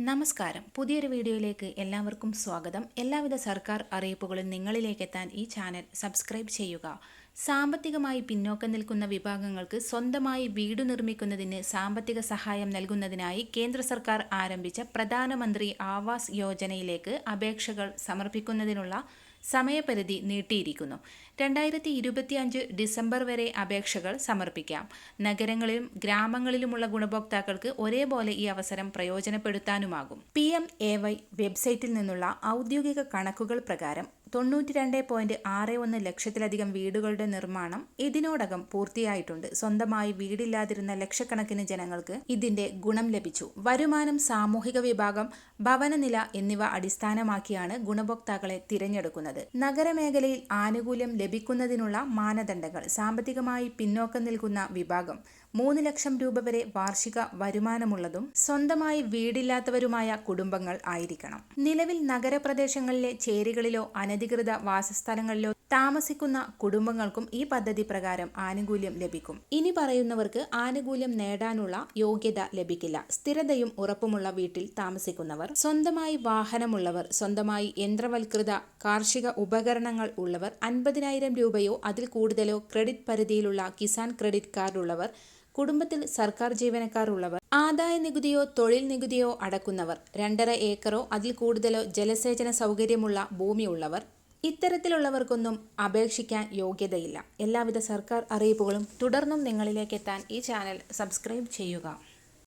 നമസ്കാരം. പുതിയൊരു വീഡിയോയിലേക്ക് എല്ലാവർക്കും സ്വാഗതം. എല്ലാവിധ സർക്കാർ അറിയിപ്പുകളും നിങ്ങളിലേക്ക് എത്താൻ ഈ ചാനൽ സബ്സ്ക്രൈബ് ചെയ്യുക. സാമ്പത്തികമായി പിന്നോക്കം നിൽക്കുന്ന വിഭാഗങ്ങൾക്ക് സ്വന്തമായി വീട് നിർമ്മിക്കുന്നതിന് സാമ്പത്തിക സഹായം നൽകുന്നതിനായി കേന്ദ്ര സർക്കാർ ആരംഭിച്ച പ്രധാനമന്ത്രി ആവാസ് യോജനയിലേക്ക് അപേക്ഷകൾ സമർപ്പിക്കുന്നതിനുള്ള സമയപരിധി നീട്ടിയിരിക്കുന്നു. 2025 ഡിസംബർ വരെ അപേക്ഷകൾ സമർപ്പിക്കാം. നഗരങ്ങളിലും ഗ്രാമങ്ങളിലുമുള്ള ഗുണഭോക്താക്കൾക്ക് ഒരേപോലെ ഈ അവസരം പ്രയോജനപ്പെടുത്താനുമാകും. PMAY വെബ്സൈറ്റിൽ നിന്നുള്ള ഔദ്യോഗിക കണക്കുകൾ പ്രകാരം 92.61 ലക്ഷത്തിലധികം വീടുകളുടെ നിർമ്മാണം ഇതിനോടകം പൂർത്തിയായിട്ടുണ്ട്. സ്വന്തമായി വീടില്ലാതിരുന്ന ലക്ഷക്കണക്കിന് ജനങ്ങൾക്ക് ഇതിന്റെ ഗുണം ലഭിച്ചു. വരുമാനം, സാമൂഹിക വിഭാഗം, ഭവനനില എന്നിവ അടിസ്ഥാനമാക്കിയാണ് ഗുണഭോക്താക്കളെ തിരഞ്ഞെടുക്കുന്നത്. നഗരമേഖലയിൽ ആനുകൂല്യം ലഭിക്കുന്നതിനുള്ള മാനദണ്ഡങ്ങൾ: സാമ്പത്തികമായി പിന്നോക്കം നിൽക്കുന്ന വിഭാഗം 3 ലക്ഷം രൂപ വരെ വാർഷിക വരുമാനമുള്ളതും സ്വന്തമായി വീടില്ലാത്തവരുമായ കുടുംബങ്ങൾ ആയിരിക്കണം. നിലവിൽ നഗരപ്രദേശങ്ങളിലെ ചേരികളിലോ അനധികൃത വാസസ്ഥലങ്ങളിലോ താമസിക്കുന്ന കുടുംബങ്ങൾക്കും ഈ പദ്ധതി പ്രകാരം ആനുകൂല്യം ലഭിക്കും. ഇനി പറയുന്നവർക്ക് ആനുകൂല്യം നേടാനുള്ള യോഗ്യത ലഭിക്കില്ല. സ്ഥിരതയും ഉറപ്പുമുള്ള വീട്ടിൽ താമസിക്കുന്നവർ, സ്വന്തമായി വാഹനമുള്ളവർ, സ്വന്തമായി യന്ത്രവൽകൃത കാർഷിക ഉപകരണങ്ങൾ ഉള്ളവർ, 50,000 രൂപയോ അതിൽ കൂടുതലോ ക്രെഡിറ്റ് പരിധിയിലുള്ള കിസാൻ ക്രെഡിറ്റ് കാർഡ് ഉള്ളവർ, കുടുംബത്തിൽ സർക്കാർ ജീവനക്കാർ ഉള്ളവർ, ആദായ നികുതിയോ തൊഴിൽ നികുതിയോ അടക്കുന്നവർ, 2.5 ഏക്കറോ അതിൽ കൂടുതലോ ജലസേചന സൗകര്യമുള്ള ഭൂമിയുള്ളവർ, ഇത്തരത്തിലുള്ളവർക്കൊന്നും അപേക്ഷിക്കാൻ യോഗ്യതയില്ല. എല്ലാവിധ സർക്കാർ അറിയിപ്പുകളും തുടർന്നും നിങ്ങളിലേക്ക് എത്താൻ ഈ ചാനൽ സബ്സ്ക്രൈബ് ചെയ്യുക.